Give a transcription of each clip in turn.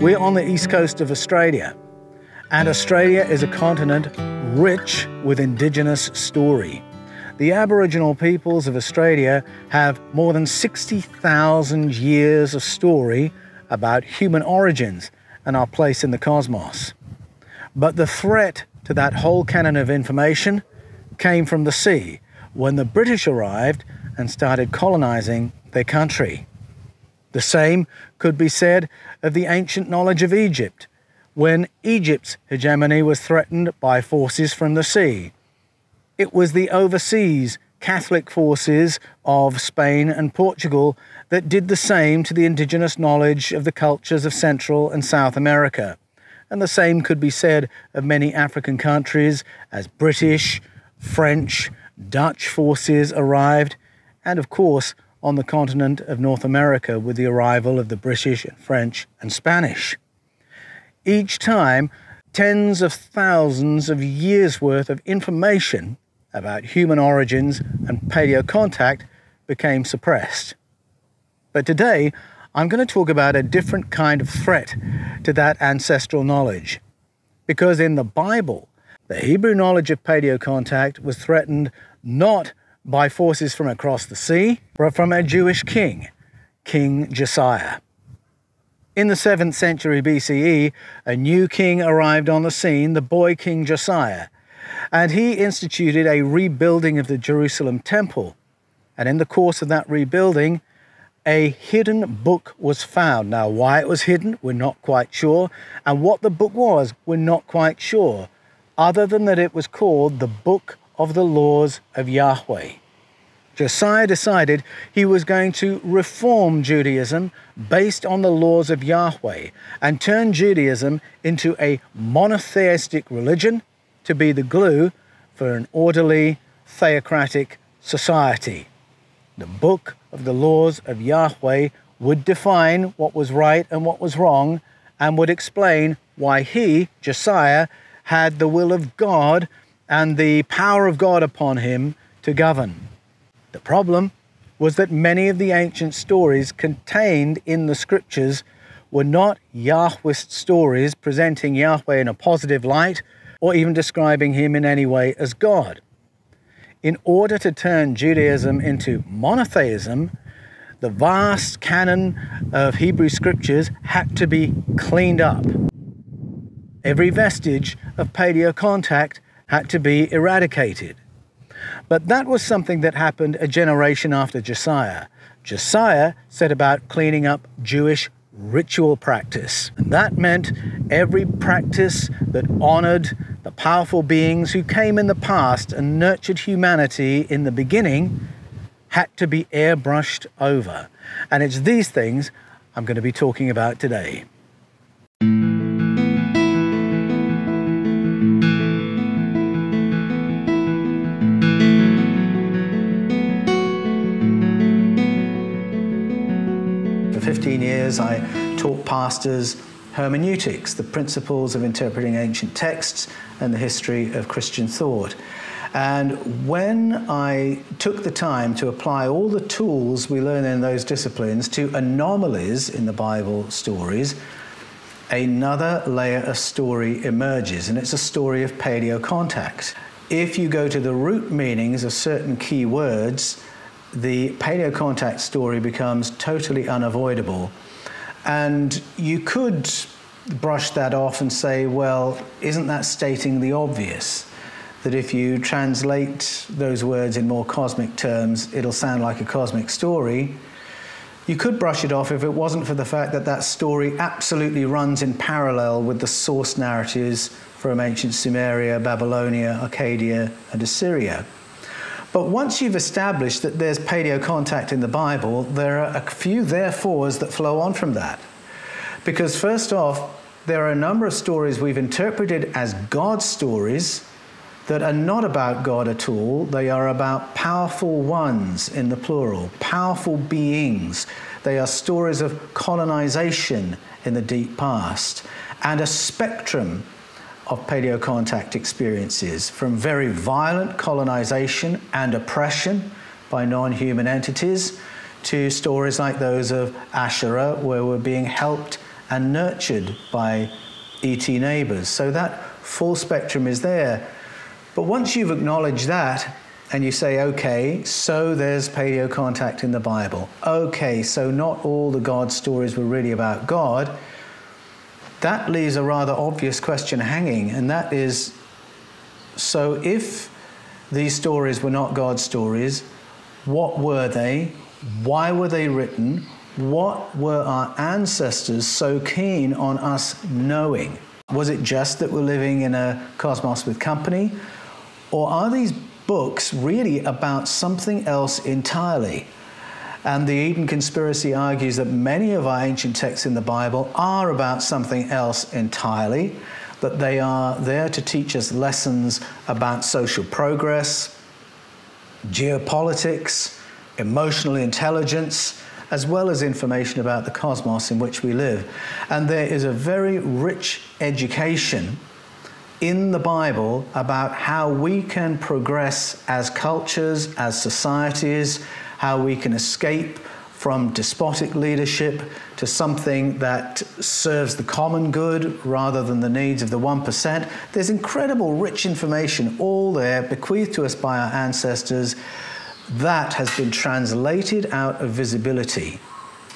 We're on the east coast of Australia, and Australia is a continent rich with Indigenous story. The Aboriginal peoples of Australia have more than 60,000 years of story about human origins and our place in the cosmos. But the threat to that whole canon of information came from the sea when the British arrived and started colonizing their country. The same could be said of the ancient knowledge of Egypt, when Egypt's hegemony was threatened by forces from the sea. It was the overseas Catholic forces of Spain and Portugal that did the same to the indigenous knowledge of the cultures of Central and South America. And the same could be said of many African countries as British, French, Dutch forces arrived, and of course on the continent of North America with the arrival of the British and French and Spanish. Each time, tens of thousands of years' worth of information about human origins and paleocontact became suppressed. But today, I'm going to talk about a different kind of threat to that ancestral knowledge. Because in the Bible, the Hebrew knowledge of paleocontact was threatened not by forces from across the sea, but from a Jewish king, King Josiah. In the 7th century BCE, a new king arrived on the scene, the boy King Josiah, and he instituted a rebuilding of the Jerusalem temple. And in the course of that rebuilding, a hidden book was found. Now, why it was hidden, we're not quite sure, and what the book was, we're not quite sure, other than that it was called the Book of the Laws of Yahweh. Josiah decided he was going to reform Judaism based on the laws of Yahweh and turn Judaism into a monotheistic religion to be the glue for an orderly, theocratic society. The Book of the Laws of Yahweh would define what was right and what was wrong, and would explain why he, Josiah, had the will of God and the power of God upon him to govern. The problem was that many of the ancient stories contained in the scriptures were not Yahwist stories presenting Yahweh in a positive light or even describing him in any way as God. In order to turn Judaism into monotheism, the vast canon of Hebrew scriptures had to be cleaned up. Every vestige of paleocontact had to be eradicated. But that was something that happened a generation after Josiah. Josiah set about cleaning up Jewish ritual practice. And that meant every practice that honored the powerful beings who came in the past and nurtured humanity in the beginning had to be airbrushed over. And it's these things I'm going to be talking about today. For 15 years, I taught pastors hermeneutics, the principles of interpreting ancient texts and the history of Christian thought. And when I took the time to apply all the tools we learn in those disciplines to anomalies in the Bible stories, another layer of story emerges, and it's a story of paleocontact. If you go to the root meanings of certain key words, the paleocontact story becomes totally unavoidable. And you could brush that off and say, well, isn't that stating the obvious? That if you translate those words in more cosmic terms, it'll sound like a cosmic story. You could brush it off if it wasn't for the fact that that story absolutely runs in parallel with the source narratives from ancient Sumeria, Babylonia, Arcadia, and Assyria. But once you've established that there's paleocontact in the Bible, there are a few therefores that flow on from that. Because first off, there are a number of stories we've interpreted as God stories that are not about God at all. They are about powerful ones in the plural, powerful beings. They are stories of colonization in the deep past and a spectrum of paleocontact experiences, from very violent colonization and oppression by non-human entities to stories like those of Asherah, where we're being helped and nurtured by ET neighbors. So that full spectrum is there. But once you've acknowledged that, and you say, okay, so there's paleo contact in the Bible. Okay, so not all the God stories were really about God. That leaves a rather obvious question hanging, and that is, so if these stories were not God stories, what were they? Why were they written? What were our ancestors so keen on us knowing? Was it just that we're living in a cosmos with company? Or are these books really about something else entirely? And the Eden Conspiracy argues that many of our ancient texts in the Bible are about something else entirely, that they are there to teach us lessons about social progress, geopolitics, emotional intelligence, as well as information about the cosmos in which we live. And there is a very rich education in the Bible about how we can progress as cultures, as societies, how we can escape from despotic leadership to something that serves the common good rather than the needs of the 1%. There's incredible rich information all there bequeathed to us by our ancestors that has been translated out of visibility.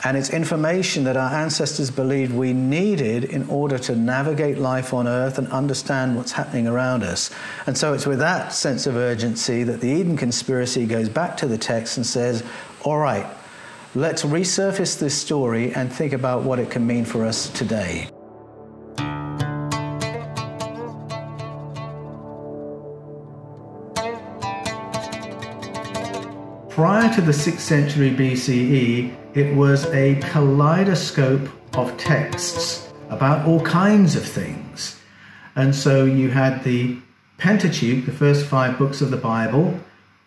And it's information that our ancestors believed we needed in order to navigate life on Earth and understand what's happening around us. And so it's with that sense of urgency that the Eden Conspiracy goes back to the text and says, all right, let's resurface this story and think about what it can mean for us today. Prior to the 6th century BCE, it was a kaleidoscope of texts about all kinds of things. And so you had the Pentateuch, the first 5 books of the Bible,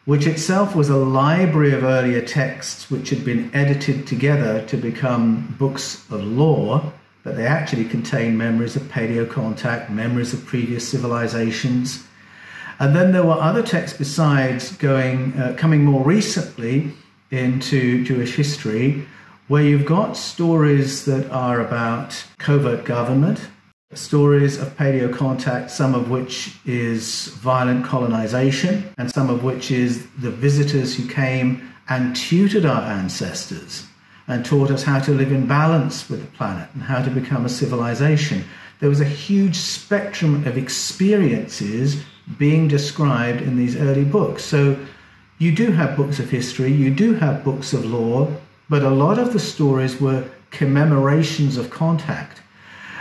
which itself was a library of earlier texts which had been edited together to become books of law, but they actually contain memories of paleocontact, memories of previous civilizations. And then there were other texts besides coming more recently into Jewish history, where you've got stories that are about covert government, stories of paleocontact, some of which is violent colonization, and some of which is the visitors who came and tutored our ancestors and taught us how to live in balance with the planet and how to become a civilization. There was a huge spectrum of experiences being described in these early books. So you do have books of history, you do have books of law, but a lot of the stories were commemorations of contact.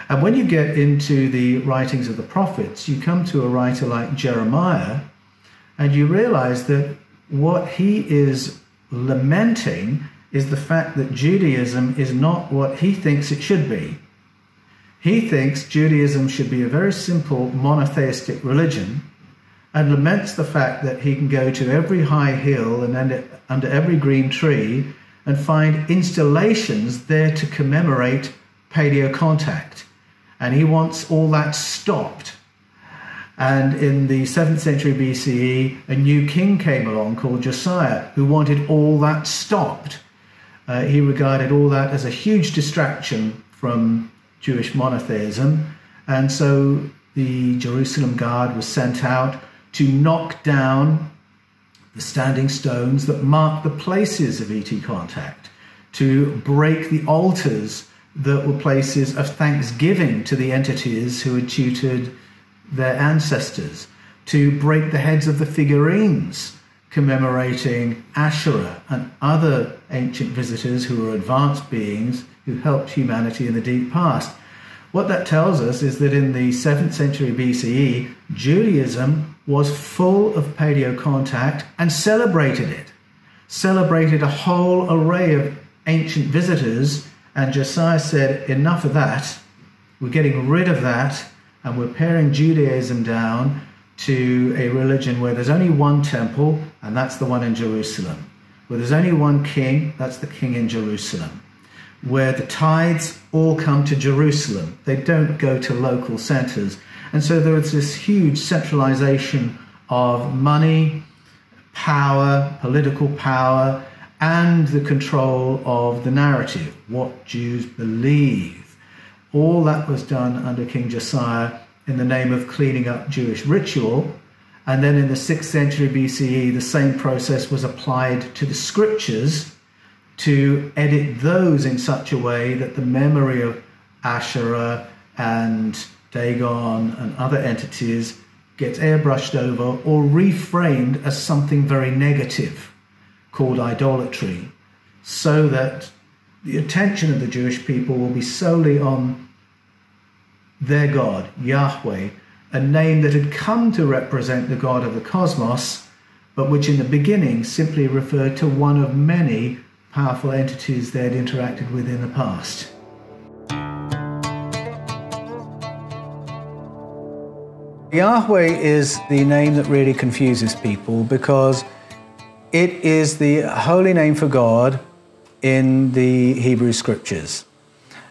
And when you get into the writings of the prophets, you come to a writer like Jeremiah, and you realize that what he is lamenting is the fact that Judaism is not what he thinks it should be. He thinks Judaism should be a very simple monotheistic religion, and laments the fact that he can go to every high hill and under every green tree and find installations there to commemorate paleocontact. And he wants all that stopped. And in the 7th century BCE, a new king came along called Josiah, who wanted all that stopped. He regarded all that as a huge distraction from Jewish monotheism. And so the Jerusalem Guard was sent out to knock down the standing stones that marked the places of ET contact, to break the altars that were places of thanksgiving to the entities who had tutored their ancestors, to break the heads of the figurines commemorating Asherah and other ancient visitors who were advanced beings who helped humanity in the deep past. What that tells us is that in the 7th century BCE, Judaism was full of paleocontact and celebrated it, celebrated a whole array of ancient visitors, and Josiah said, enough of that, we're getting rid of that, and we're paring Judaism down to a religion where there's only one temple, and that's the one in Jerusalem. Where there's only one king, that's the king in Jerusalem. Where the tithes all come to Jerusalem. They don't go to local centers. And so there was this huge centralization of money, power, political power, and the control of the narrative, what Jews believe. All that was done under King Josiah in the name of cleaning up Jewish ritual. And then in the 6th century BCE, the same process was applied to the scriptures to edit those in such a way that the memory of Asherah and Dagon and other entities gets airbrushed over or reframed as something very negative called idolatry, so that the attention of the Jewish people will be solely on their God, Yahweh, a name that had come to represent the God of the cosmos, but which in the beginning simply referred to one of many powerful entities they had interacted with in the past. Yahweh is the name that really confuses people because it is the holy name for God in the Hebrew scriptures.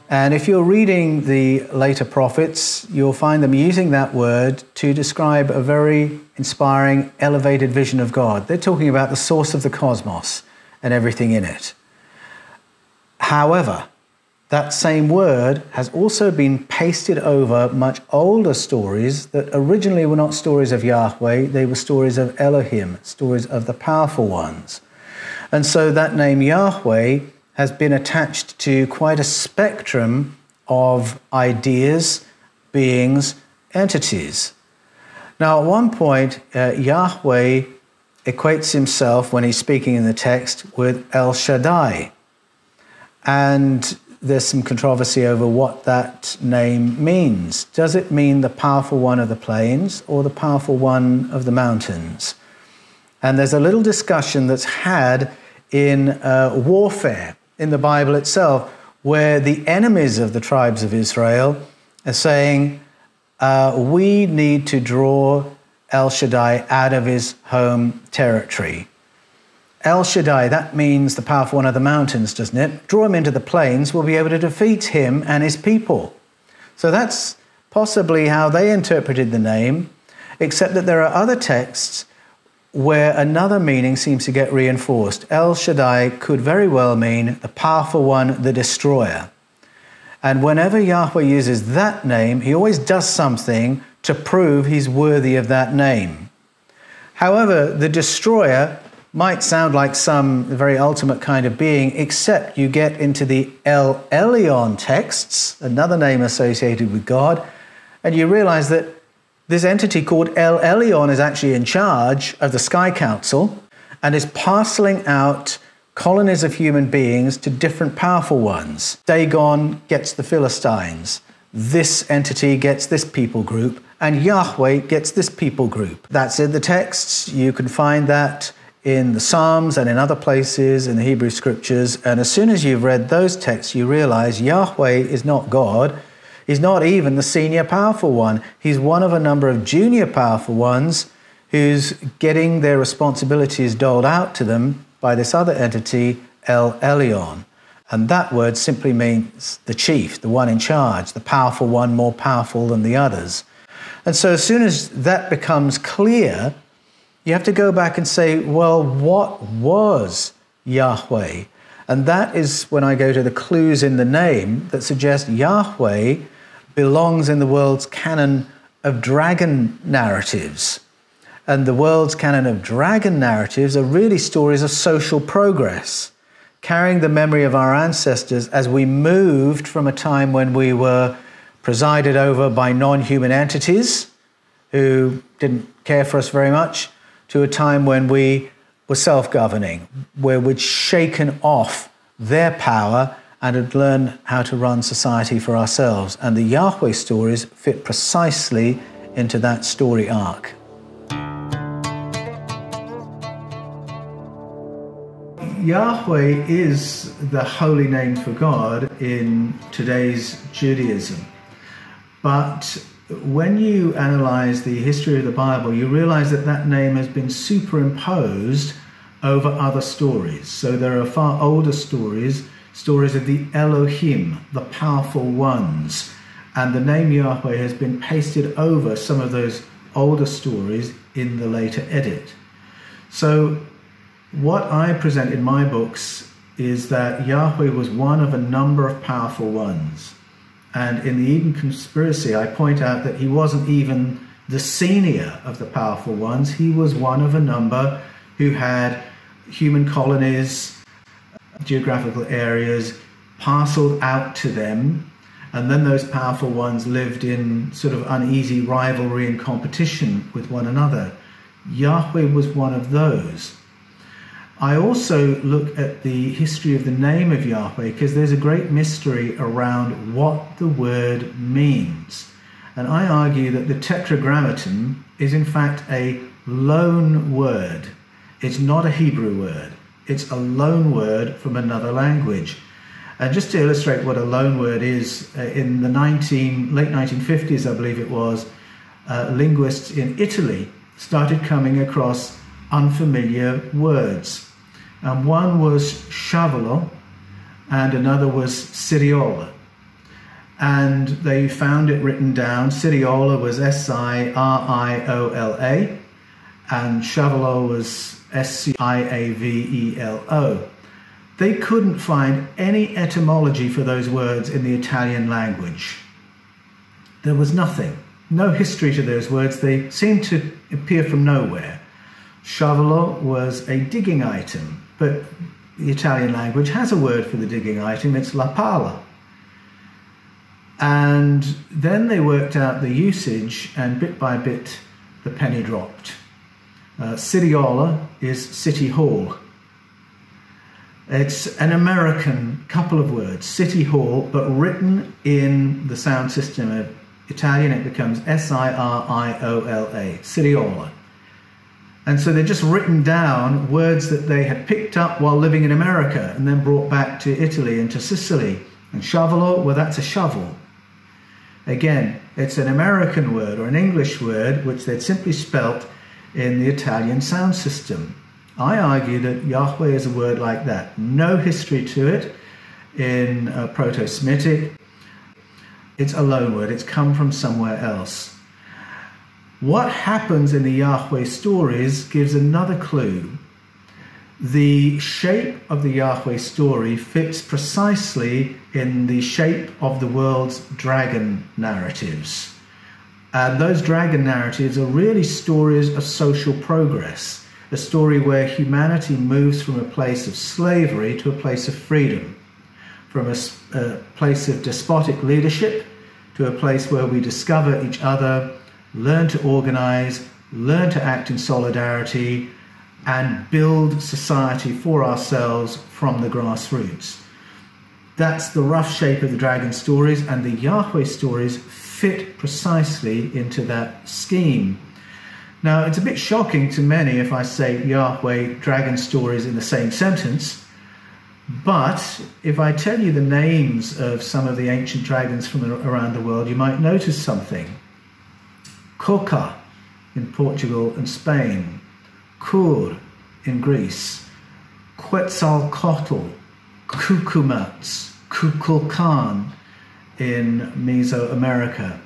And if you're reading the later prophets, you'll find them using that word to describe a very inspiring, elevated vision of God. They're talking about the source of the cosmos and everything in it. However, that same word has also been pasted over much older stories that originally were not stories of Yahweh, they were stories of Elohim, stories of the powerful ones. And so that name Yahweh has been attached to quite a spectrum of ideas, beings, entities. Now, at one point, Yahweh equates himself, when he's speaking in the text, with El Shaddai. And there's some controversy over what that name means. Does it mean the powerful one of the plains or the powerful one of the mountains? And there's a little discussion that's had in warfare in the Bible itself, where the enemies of the tribes of Israel are saying, we need to draw El Shaddai out of his home territory. El Shaddai, that means the powerful one of the mountains, doesn't it? Draw him into the plains, we'll be able to defeat him and his people. So that's possibly how they interpreted the name, except that there are other texts where another meaning seems to get reinforced. El Shaddai could very well mean the powerful one, the destroyer. And whenever Yahweh uses that name, he always does something to prove he's worthy of that name. However, the destroyer might sound like some very ultimate kind of being, except you get into the El Elyon texts, another name associated with God, and you realize that this entity called El Elyon is actually in charge of the Sky Council and is parceling out colonies of human beings to different powerful ones. Dagon gets the Philistines, this entity gets this people group, and Yahweh gets this people group. That's in the texts. You can find that in the Psalms and in other places in the Hebrew scriptures. And as soon as you've read those texts, you realize Yahweh is not God. He's not even the senior powerful one. He's one of a number of junior powerful ones who's getting their responsibilities doled out to them by this other entity, El Elyon. And that word simply means the chief, the one in charge, the powerful one more powerful than the others. And so as soon as that becomes clear, you have to go back and say, well, what was Yahweh? And that is when I go to the clues in the name that suggest Yahweh belongs in the world's canon of dragon narratives. And the world's canon of dragon narratives are really stories of social progress, carrying the memory of our ancestors as we moved from a time when we were presided over by non-human entities who didn't care for us very much, to a time when we were self-governing, where we'd shaken off their power and had learned how to run society for ourselves. And the Yahweh stories fit precisely into that story arc. Yahweh is the holy name for God in today's Judaism. But when you analyze the history of the Bible, you realize that that name has been superimposed over other stories. So there are far older stories of the Elohim, the powerful ones. And the name Yahweh has been pasted over some of those older stories in the later edit. So what I present in my books is that Yahweh was one of a number of powerful ones. And in the Eden Conspiracy, I point out that he wasn't even the senior of the powerful ones. He was one of a number who had human colonies, geographical areas parceled out to them, and then those powerful ones lived in sort of uneasy rivalry and competition with one another. Yahweh was one of those. I also look at the history of the name of Yahweh because there's a great mystery around what the word means. And I argue that the Tetragrammaton is in fact a loan word. It's not a Hebrew word. It's a loan word from another language. And just to illustrate what a loan word is, in the late 1950s, I believe it was, linguists in Italy started coming across unfamiliar words. And one was sciavolo and another was Siriola. And they found it written down. Siriola was S-I-R-I-O-L-A and sciavolo was S-C-I-A-V-E-L-O. They couldn't find any etymology for those words in the Italian language. There was nothing, no history to those words. They seemed to appear from nowhere. Sciavolo was a digging item, but the Italian language has a word for the digging item. It's la pala. And then they worked out the usage, and bit by bit, the penny dropped. Siriola is city hall. It's an American couple of words, city hall, but written in the sound system of Italian, it becomes S-I-R-I-O-L-A, Siriola. And so they're just written down words that they had picked up while living in America and then brought back to Italy and to Sicily. And sciavolo, well, that's a shovel. Again, it's an American word or an English word which they'd simply spelt in the Italian sound system. I argue that Yahweh is a word like that. No history to it in Proto-Semitic. It's a loan word. It's come from somewhere else. What happens in the Yahweh stories gives another clue. The shape of the Yahweh story fits precisely in the shape of the world's dragon narratives. And those dragon narratives are really stories of social progress. A story where humanity moves from a place of slavery to a place of freedom, from a place of despotic leadership to a place where we discover each other, learn to organize, learn to act in solidarity, and build society for ourselves from the grassroots. That's the rough shape of the dragon stories, and the Yahweh stories fit precisely into that scheme. Now, it's a bit shocking to many if I say Yahweh, dragon stories in the same sentence, but if I tell you the names of some of the ancient dragons from around the world, you might notice something. Coca in Portugal and Spain, Kur in Greece, Quetzalcoatl, Cucumats, Kukulkan in Mesoamerica,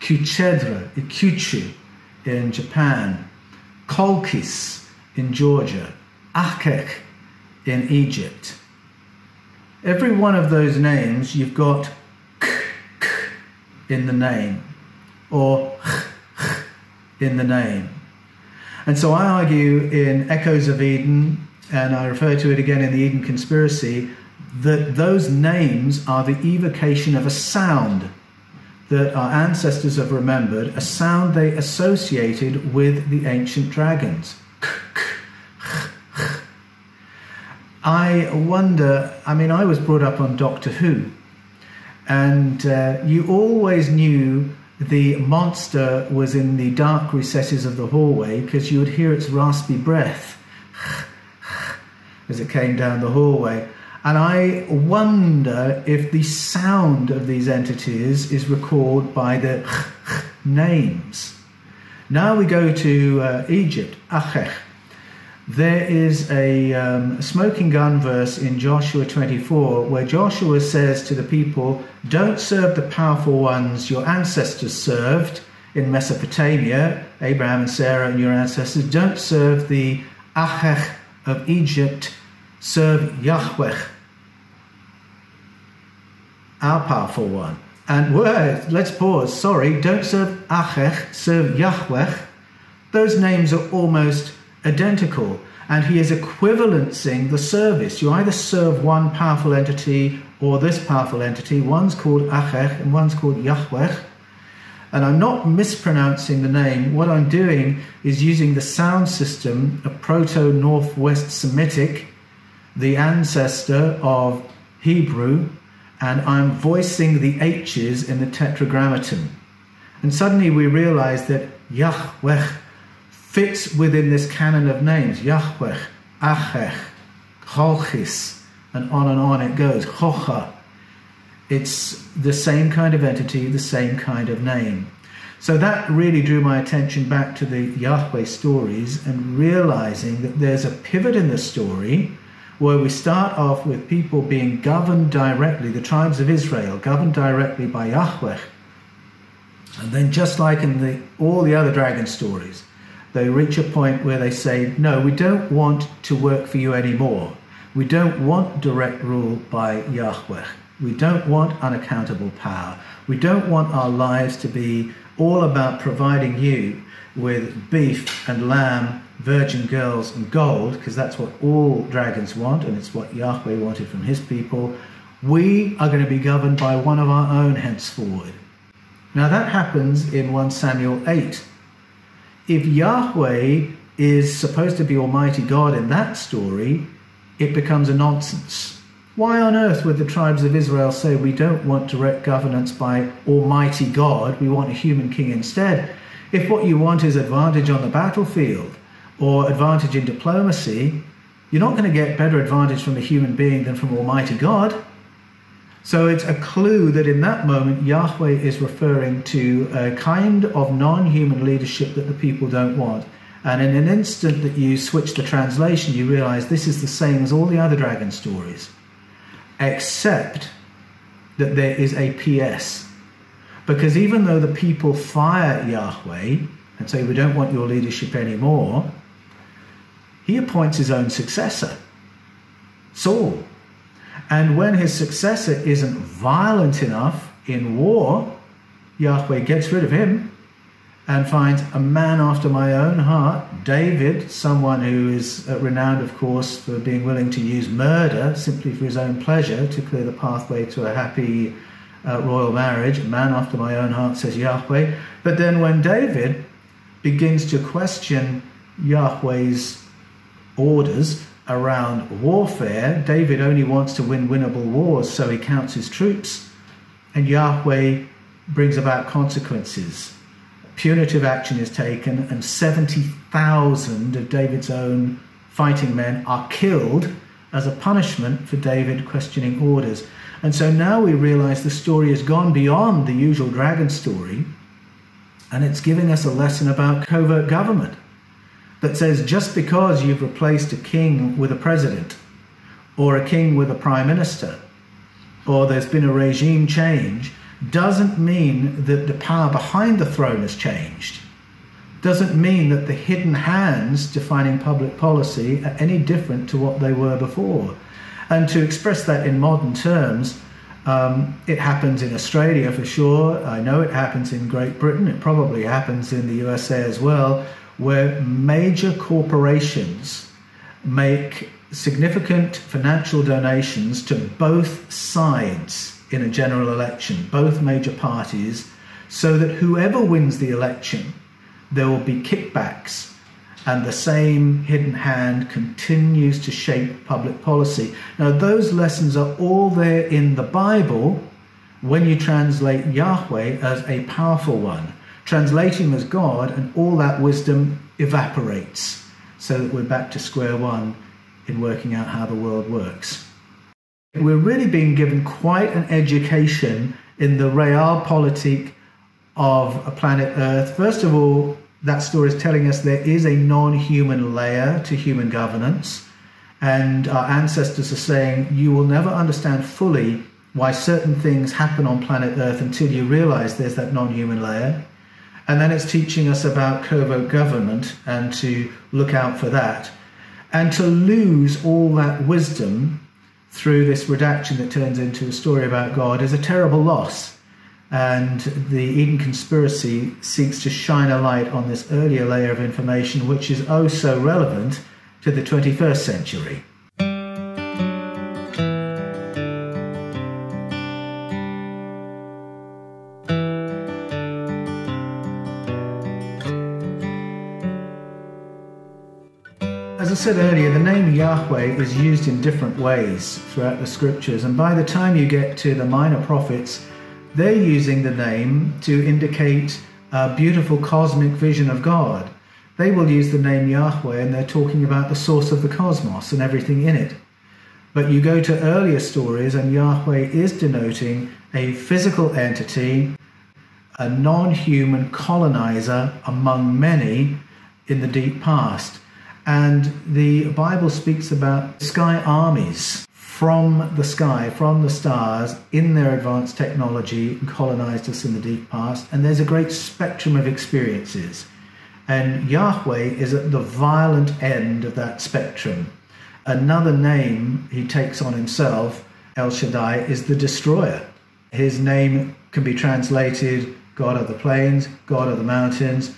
Kuchedra, Ikuchu in Japan, Kolkis in Georgia, Akek in Egypt. Every one of those names, you've got k in the name, or in the name. And so I argue in Echoes of Eden, and I refer to it again in the Eden Conspiracy, that those names are the evocation of a sound that our ancestors have remembered, a sound they associated with the ancient dragons. I wonder, I mean, I was brought up on Doctor Who, and you always knew the monster was in the dark recesses of the hallway because you would hear its raspy breath as it came down the hallway. And I wonder if the sound of these entities is recalled by the names. Now we go to Egypt, Achech. There is a smoking gun verse in Joshua 24 where Joshua says to the people, don't serve the powerful ones your ancestors served in Mesopotamia, Abraham and Sarah and your ancestors. Don't serve the Achech of Egypt, serve Yahweh, our powerful one. And let's pause. Sorry, don't serve Achech, serve Yahweh. Those names are almost identical. And he is equivalencing the service. You either serve one powerful entity or this powerful entity. One's called Achech and one's called Yahweh. And I'm not mispronouncing the name. What I'm doing is using the sound system of Proto-Northwest Semitic, the ancestor of Hebrew, and I'm voicing the H's in the Tetragrammaton. And suddenly we realize that Yahweh fits within this canon of names. Yahweh, Achech, Cholchis, and on it goes. Chocha. It's the same kind of entity, the same kind of name. So that really drew my attention back to the Yahweh stories and realizing that there's a pivot in the story where we start off with people being governed directly, the tribes of Israel, governed directly by Yahweh. And then just like in all the other dragon stories, they reach a point where they say, no, we don't want to work for you anymore. We don't want direct rule by Yahweh. We don't want unaccountable power. We don't want our lives to be all about providing you with beef and lamb, virgin girls and gold, because that's what all dragons want, and it's what Yahweh wanted from his people. We are going to be governed by one of our own henceforward. Now that happens in 1 Samuel 8. If Yahweh is supposed to be Almighty God in that story, it becomes a nonsense. Why on earth would the tribes of Israel say we don't want direct governance by Almighty God, we want a human king instead? If what you want is advantage on the battlefield or advantage in diplomacy, you're not going to get better advantage from a human being than from Almighty God. So it's a clue that in that moment Yahweh is referring to a kind of non-human leadership that the people don't want. And in an instant that you switch the translation, you realize this is the same as all the other dragon stories, except that there is a PS. Because even though the people fire Yahweh and say, we don't want your leadership anymore, he appoints his own successor, Saul. And when his successor isn't violent enough in war, Yahweh gets rid of him and finds a man after my own heart, David, someone who is renowned, of course, for being willing to use murder simply for his own pleasure to clear the pathway to a happy royal marriage. A man after my own heart, says Yahweh. But then when David begins to question Yahweh's orders around warfare, David only wants to win winnable wars, so he counts his troops, and Yahweh brings about consequences. Punitive action is taken, and 70,000 of David's own fighting men are killed as a punishment for David questioning orders. And so now we realize the story has gone beyond the usual dragon story, and it's giving us a lesson about covert government that says just because you've replaced a king with a president, or a king with a prime minister, or there's been a regime change, doesn't mean that the power behind the throne has changed. Doesn't mean that the hidden hands defining public policy are any different to what they were before. And to express that in modern terms, it happens in Australia for sure. I know it happens in Great Britain. It probably happens in the USA as well, where major corporations make significant financial donations to both sides in a general election, both major parties, so that whoever wins the election, there will be kickbacks, and the same hidden hand continues to shape public policy. Now, those lessons are all there in the Bible when you translate Yahweh as a powerful one. Translate him as God, and all that wisdom evaporates, so that we're back to square one in working out how the world works. We're really being given quite an education in the realpolitik of planet Earth. First of all, that story is telling us there is a non-human layer to human governance, and our ancestors are saying you will never understand fully why certain things happen on planet Earth until you realize there's that non-human layer. And then it's teaching us about covert government and to look out for that. And to lose all that wisdom through this redaction that turns into a story about God is a terrible loss. And the Eden conspiracy seeks to shine a light on this earlier layer of information, which is oh so relevant to the 21st century. As I said earlier, the name Yahweh is used in different ways throughout the scriptures, and by the time you get to the minor prophets, they're using the name to indicate a beautiful cosmic vision of God. They will use the name Yahweh and they're talking about the source of the cosmos and everything in it. But you go to earlier stories and Yahweh is denoting a physical entity, a non-human colonizer among many in the deep past. And the Bible speaks about sky armies from the sky, from the stars, in their advanced technology, colonized us in the deep past. And there's a great spectrum of experiences. And Yahweh is at the violent end of that spectrum. Another name he takes on himself, El Shaddai, is the destroyer. His name can be translated God of the plains, God of the mountains,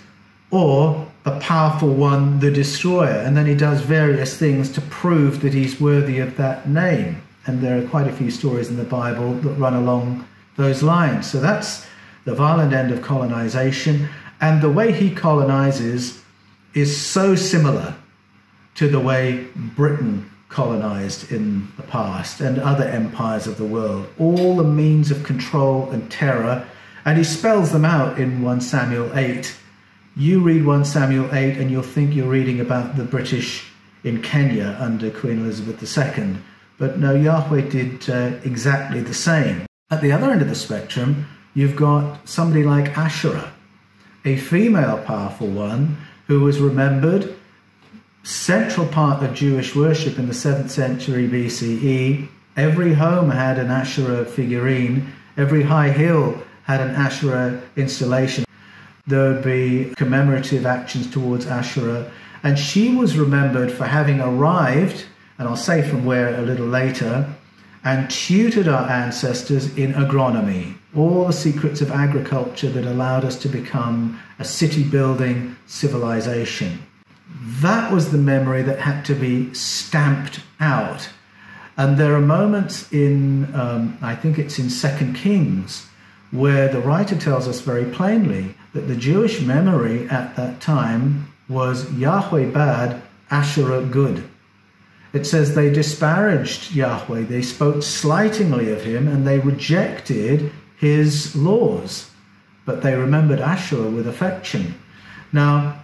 or the powerful one, the destroyer. And then he does various things to prove that he's worthy of that name. And there are quite a few stories in the Bible that run along those lines. So that's the violent end of colonization. And the way he colonizes is so similar to the way Britain colonized in the past and other empires of the world. All the means of control and terror. And he spells them out in 1 Samuel 8. You read 1 Samuel 8 and you'll think you're reading about the British in Kenya under Queen Elizabeth II. But no, Yahweh did exactly the same. At the other end of the spectrum, you've got somebody like Asherah, a female powerful one who was remembered, central part of Jewish worship in the 7th century BCE. Every home had an Asherah figurine. Every high hill had an Asherah installation. There would be commemorative actions towards Asherah. And she was remembered for having arrived, and I'll say from where a little later, and tutored our ancestors in agronomy, all the secrets of agriculture that allowed us to become a city-building civilization. That was the memory that had to be stamped out. And there are moments in, I think it's in 2 Kings, where the writer tells us very plainly that the Jewish memory at that time was Yahweh bad, Asherah good. It says they disparaged Yahweh, they spoke slightingly of him, and they rejected his laws. But they remembered Asherah with affection. Now,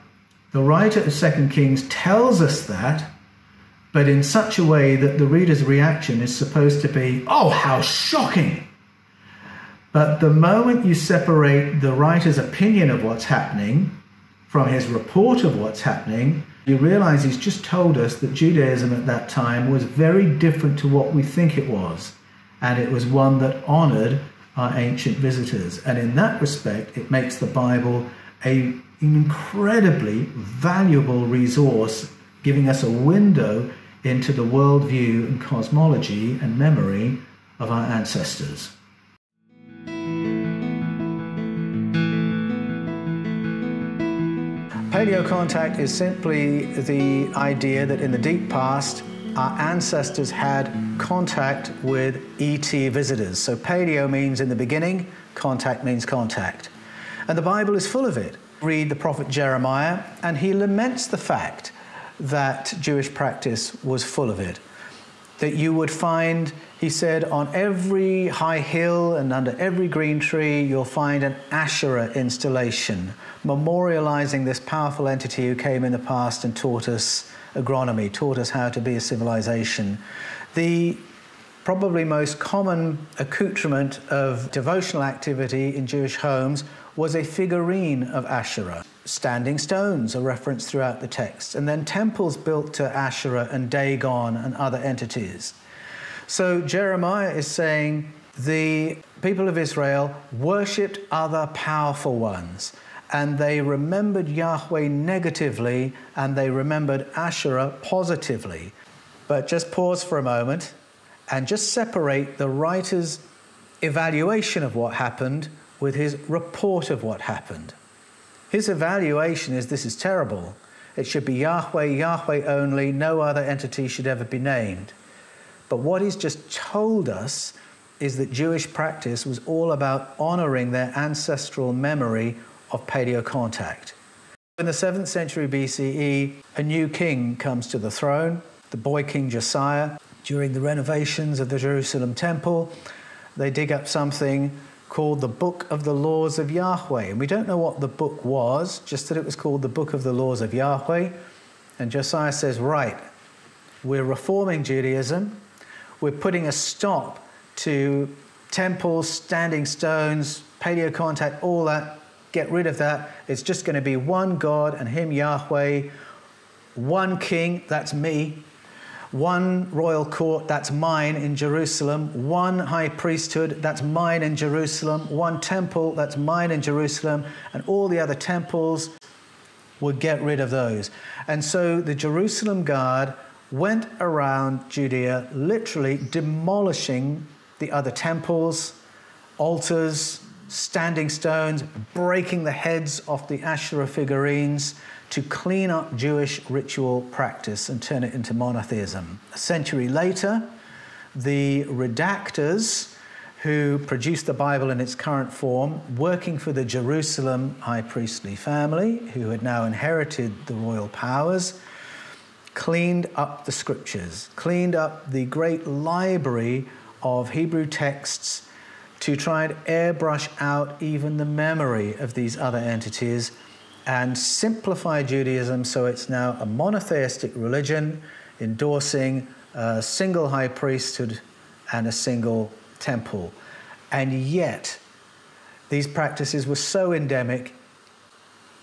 the writer of 2 Kings tells us that, but in such a way that the reader's reaction is supposed to be, oh, how shocking! But the moment you separate the writer's opinion of what's happening from his report of what's happening, you realize he's just told us that Judaism at that time was very different to what we think it was. And it was one that honored our ancient visitors. And in that respect, it makes the Bible an incredibly valuable resource, giving us a window into the worldview and cosmology and memory of our ancestors. Paleocontact is simply the idea that in the deep past, our ancestors had contact with ET visitors. So paleo means in the beginning, contact means contact. And the Bible is full of it. Read the prophet Jeremiah, and he laments the fact that Jewish practice was full of it. That you would find, he said, on every high hill and under every green tree, you'll find an Asherah installation, memorializing this powerful entity who came in the past and taught us agronomy, taught us how to be a civilization. The probably most common accoutrement of devotional activity in Jewish homes was a figurine of Asherah. Standing stones are referenced throughout the text, and then temples built to Asherah and Dagon and other entities. So Jeremiah is saying the people of Israel worshipped other powerful ones, and they remembered Yahweh negatively, and they remembered Asherah positively. But just pause for a moment and just separate the writer's evaluation of what happened with his report of what happened. His evaluation is, this is terrible. It should be Yahweh, Yahweh only, no other entity should ever be named. But what he's just told us is that Jewish practice was all about honoring their ancestral memory of paleo-contact. In the 7th century BCE, a new king comes to the throne, the boy King Josiah. During the renovations of the Jerusalem temple, they dig up something called the Book of the Laws of Yahweh. And we don't know what the book was, just that it was called the Book of the Laws of Yahweh. And Josiah says, right, we're reforming Judaism. We're putting a stop to temples, standing stones, paleo-contact, all that. Get rid of that. It's just going to be one God and him Yahweh, one king, that's me, one royal court, that's mine in Jerusalem, one high priesthood, that's mine in Jerusalem, one temple, that's mine in Jerusalem, and all the other temples would get rid of those. And so the Jerusalem Guard went around Judea, literally demolishing the other temples, altars, standing stones, breaking the heads off the Asherah figurines to clean up Jewish ritual practice and turn it into monotheism. A century later, the redactors who produced the Bible in its current form, working for the Jerusalem high priestly family, who had now inherited the royal powers, cleaned up the scriptures, cleaned up the great library of Hebrew texts to try and airbrush out even the memory of these other entities and simplify Judaism so it's now a monotheistic religion endorsing a single high priesthood and a single temple. And yet, these practices were so endemic,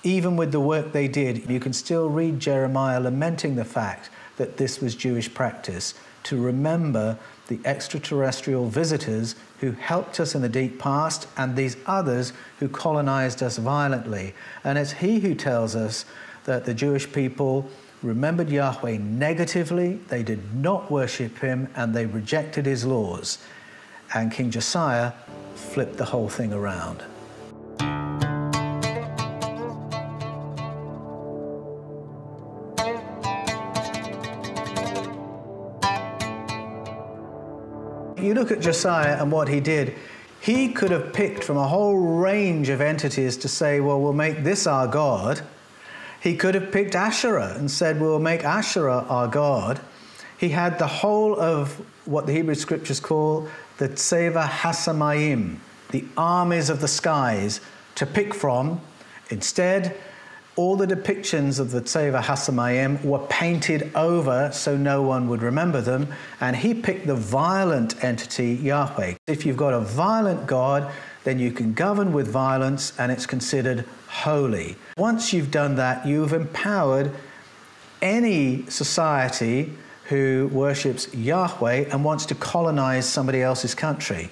even with the work they did, you can still read Jeremiah lamenting the fact that this was Jewish practice, to remember the extraterrestrial visitors who helped us in the deep past and these others who colonized us violently. And it's he who tells us that the Jewish people remembered Yahweh negatively, they did not worship him, and they rejected his laws. And King Josiah flipped the whole thing around. You look at Josiah and what he did, he could have picked from a whole range of entities to say, well, we'll make this our God. He could have picked Asherah and said, we'll make Asherah our God. He had the whole of what the Hebrew scriptures call the Tseva Hasamayim, the armies of the skies, to pick from. Instead, all the depictions of the Tseva Hasamayim were painted over so no one would remember them, and he picked the violent entity, Yahweh. If you've got a violent God, then you can govern with violence and it's considered holy. Once you've done that, you've empowered any society who worships Yahweh and wants to colonize somebody else's country,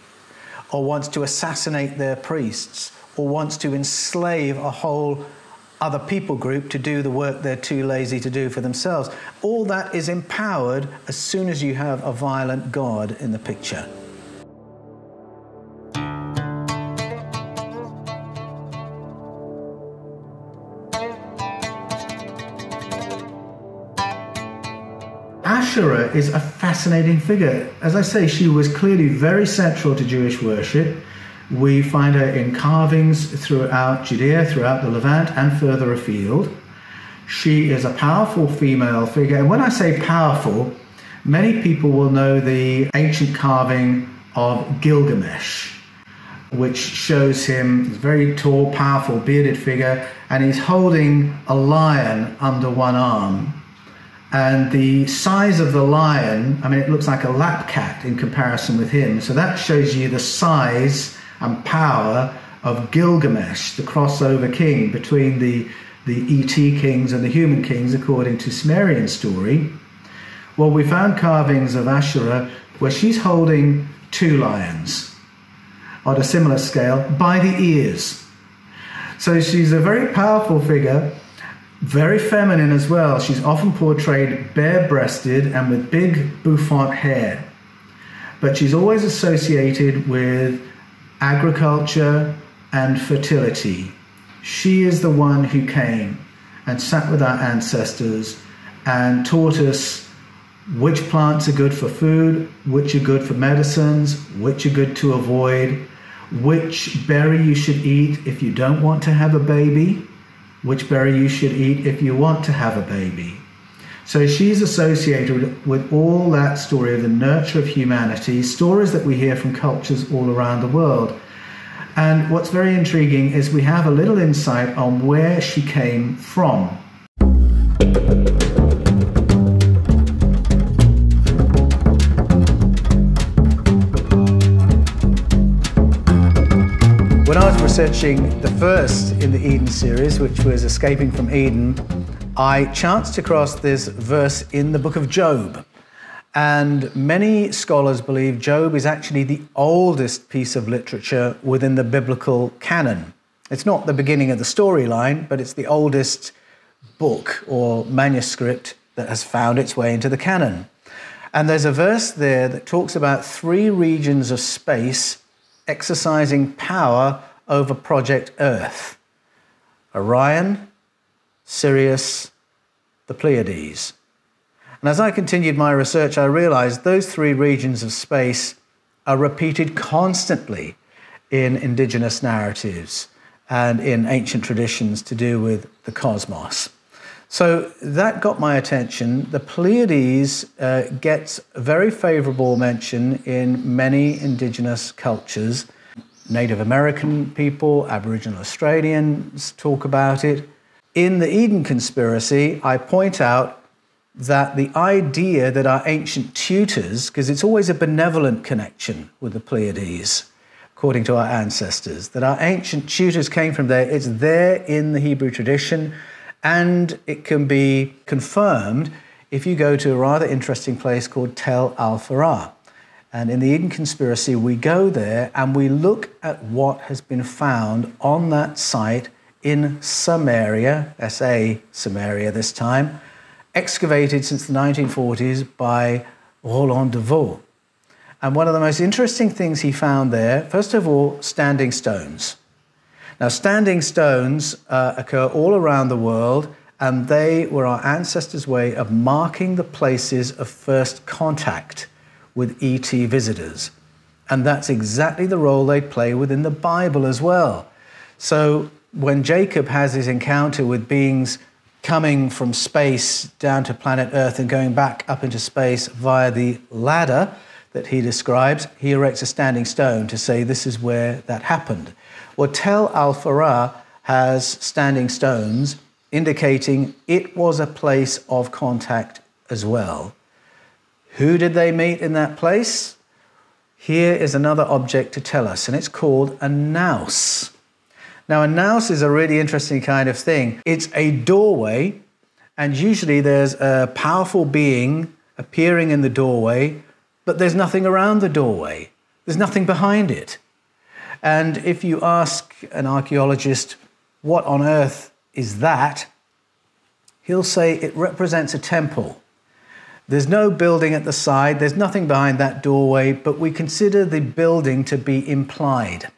or wants to assassinate their priests, or wants to enslave a whole other people group to do the work they're too lazy to do for themselves. All that is empowered as soon as you have a violent God in the picture. Asherah is a fascinating figure. As I say, she was clearly very central to Jewish worship. We find her in carvings throughout Judea, throughout the Levant, and further afield. She is a powerful female figure. And when I say powerful, many people will know the ancient carving of Gilgamesh, which shows him a very tall, powerful, bearded figure, and he's holding a lion under one arm. And the size of the lion, I mean, it looks like a lap cat in comparison with him. So that shows you the size and power of Gilgamesh, the crossover king between the ET kings and the human kings, according to Sumerian story. Well, we found carvings of Asherah where she's holding two lions on a similar scale by the ears. So she's a very powerful figure, very feminine as well. She's often portrayed bare-breasted and with big bouffant hair. But she's always associated with agriculture, and fertility. She is the one who came and sat with our ancestors and taught us which plants are good for food, which are good for medicines, which are good to avoid, which berry you should eat if you don't want to have a baby, which berry you should eat if you want to have a baby. So she's associated with all that story of the nurture of humanity, stories that we hear from cultures all around the world. And what's very intriguing is we have a little insight on where she came from. When I was researching the first in the Eden series, which was Escaping from Eden, I chanced across this verse in the book of Job. And many scholars believe Job is actually the oldest piece of literature within the biblical canon. It's not the beginning of the storyline, but it's the oldest book or manuscript that has found its way into the canon. And there's a verse there that talks about 3 regions of space exercising power over Project Earth: Orion, Sirius, the Pleiades. And as I continued my research, I realized those 3 regions of space are repeated constantly in indigenous narratives and in ancient traditions to do with the cosmos. So that got my attention. The Pleiades gets very favorable mention in many indigenous cultures. Native American people, Aboriginal Australians talk about it. In the Eden conspiracy, I point out that the idea that our ancient tutors, because it's always a benevolent connection with the Pleiades, according to our ancestors, that our ancient tutors came from there. It's there in the Hebrew tradition, and it can be confirmed if you go to a rather interesting place called Tel Al-Farah. And in the Eden conspiracy, we go there and we look at what has been found on that site in Samaria, S.A. Samaria this time, excavated since the 1940s by Roland de Vaux. And one of the most interesting things he found there, first of all, standing stones. Now, standing stones occur all around the world, and they were our ancestors' way of marking the places of first contact with ET visitors. And that's exactly the role they play within the Bible as well. So when Jacob has his encounter with beings coming from space down to planet Earth and going back up into space via the ladder that he describes, he erects a standing stone to say this is where that happened. Well, Tel Al-Farah has standing stones indicating it was a place of contact as well. Who did they meet in that place? Here is another object to tell us, and it's called a naos. Now, a naos is a really interesting kind of thing. It's a doorway, and usually there's a powerful being appearing in the doorway, but there's nothing around the doorway. There's nothing behind it. And if you ask an archaeologist, what on earth is that? He'll say it represents a temple. There's no building at the side, there's nothing behind that doorway, but we consider the building to be implied.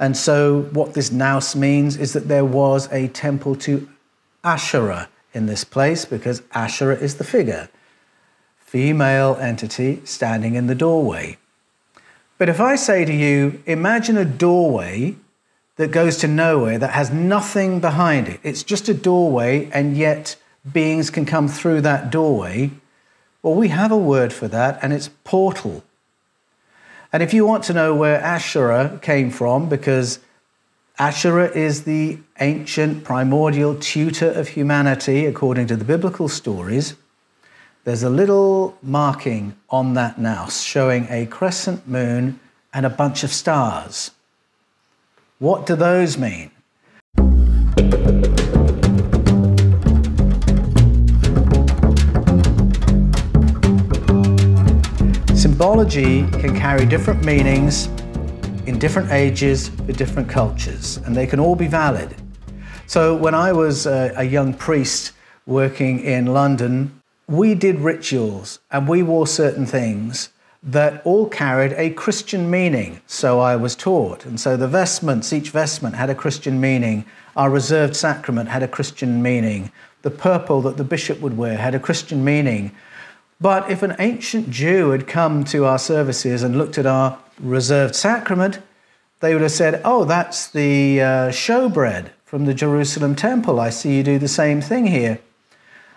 And so what this naos means is that there was a temple to Asherah in this place, because Asherah is the figure, female entity standing in the doorway. But if I say to you, imagine a doorway that goes to nowhere, that has nothing behind it. It's just a doorway, and yet beings can come through that doorway. Well, we have a word for that, and it's portal. And if you want to know where Asherah came from, because Asherah is the ancient primordial tutor of humanity, according to the biblical stories, there's a little marking on that naos showing a crescent moon and a bunch of stars. What do those mean? Symbology can carry different meanings in different ages for different cultures, and they can all be valid. So when I was a young priest working in London, we did rituals and we wore certain things, that all carried a Christian meaning, so I was taught. And so the vestments, each vestment had a Christian meaning. Our reserved sacrament had a Christian meaning. The purple that the bishop would wear had a Christian meaning. But if an ancient Jew had come to our services and looked at our reserved sacrament, they would have said, oh, that's the showbread from the Jerusalem temple. I see you do the same thing here.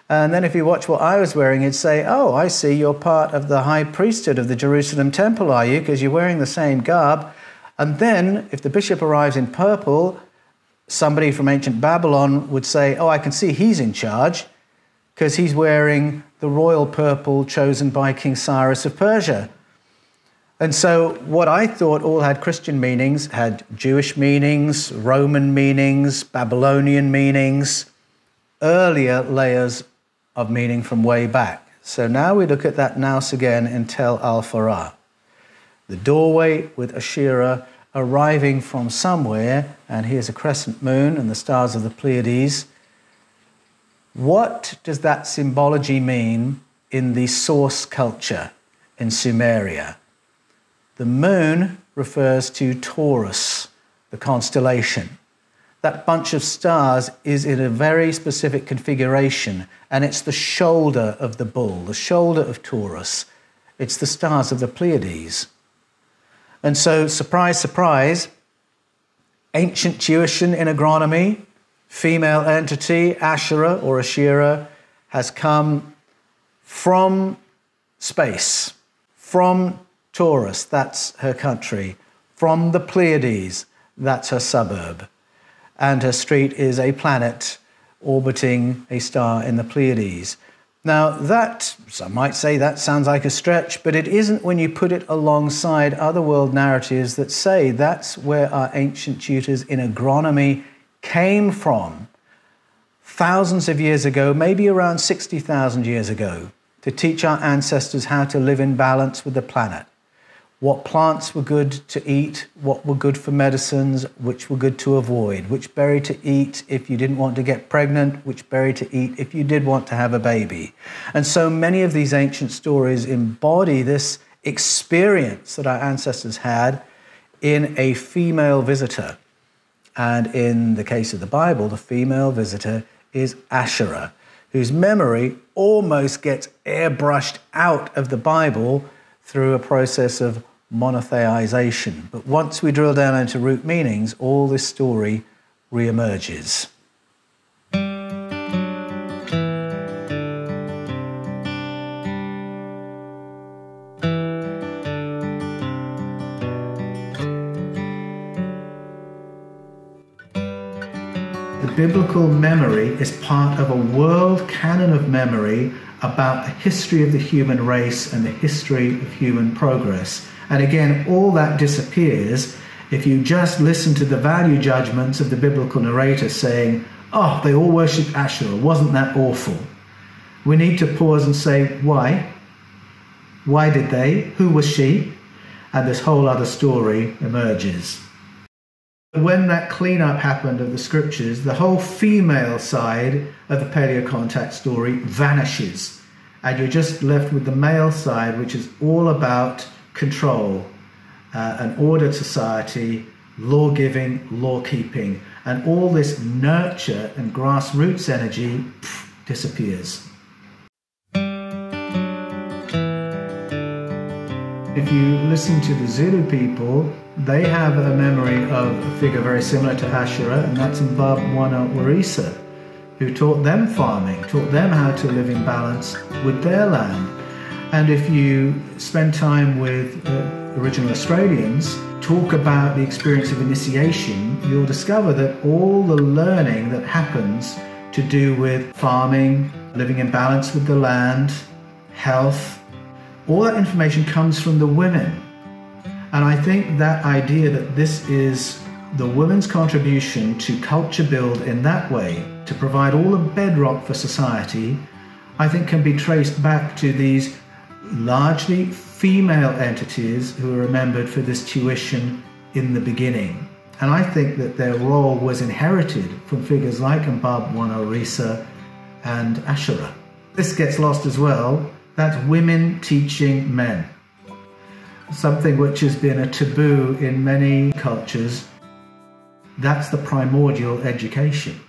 And then if you watch what I was wearing, he'd say, oh, I see you're part of the high priesthood of the Jerusalem temple, are you? Because you're wearing the same garb. And then if the bishop arrives in purple, somebody from ancient Babylon would say, oh, I can see he's in charge because he's wearing the royal purple chosen by King Cyrus of Persia. And so what I thought all had Christian meanings had Jewish meanings, Roman meanings, Babylonian meanings, earlier layers of meaning from way back. So now we look at that nous again in Tel Al-Farah. The doorway with Asherah arriving from somewhere, and here's a crescent moon and the stars of the Pleiades. What does that symbology mean in the source culture in Sumeria? The moon refers to Taurus, the constellation. That bunch of stars is in a very specific configuration, and it's the shoulder of the bull, the shoulder of Taurus. It's the stars of the Pleiades. And so, surprise, surprise, ancient Jewishan in agronomy, female entity, Asherah or Asherah, has come from space, from Taurus, that's her country, from the Pleiades, that's her suburb. And her street is a planet orbiting a star in the Pleiades. Now that, some might say that sounds like a stretch, but it isn't when you put it alongside other world narratives that say that's where our ancient tutors in agronomy came from thousands of years ago, maybe around 60,000 years ago, to teach our ancestors how to live in balance with the planet. What plants were good to eat, what were good for medicines, which were good to avoid, which berry to eat if you didn't want to get pregnant, which berry to eat if you did want to have a baby. And so many of these ancient stories embody this experience that our ancestors had in a female visitor. And in the case of the Bible, the female visitor is Asherah, whose memory almost gets airbrushed out of the Bible through a process of monotheization. But once we drill down into root meanings, all this story re-emerges. The biblical memory is part of a world canon of memory about the history of the human race and the history of human progress. And again, all that disappears if you just listen to the value judgments of the biblical narrator saying, oh, they all worshipped Asherah, wasn't that awful? We need to pause and say, why? Why did they? Who was she? And this whole other story emerges. When that cleanup happened of the scriptures, the whole female side of the paleocontact story vanishes. And you're just left with the male side, which is all about control, an ordered society, law-giving, law-keeping. And all this nurture and grassroots energy disappears. If you listen to the Zulu people, they have a memory of a figure very similar to Asherah, and that's Mbabwana Warisa, who taught them farming, taught them how to live in balance with their land. And if you spend time with original Australians, talk about the experience of initiation, you'll discover that all the learning that happens to do with farming, living in balance with the land, health, all that information comes from the women. And I think that idea that this is the women's contribution to culture build in that way, to provide all the bedrock for society, I think can be traced back to these largely female entities who are remembered for this tuition in the beginning. And I think that their role was inherited from figures like Mbabwana Warisa and Asherah. This gets lost as well. That's women teaching men. something which has been a taboo in many cultures. That's the primordial education.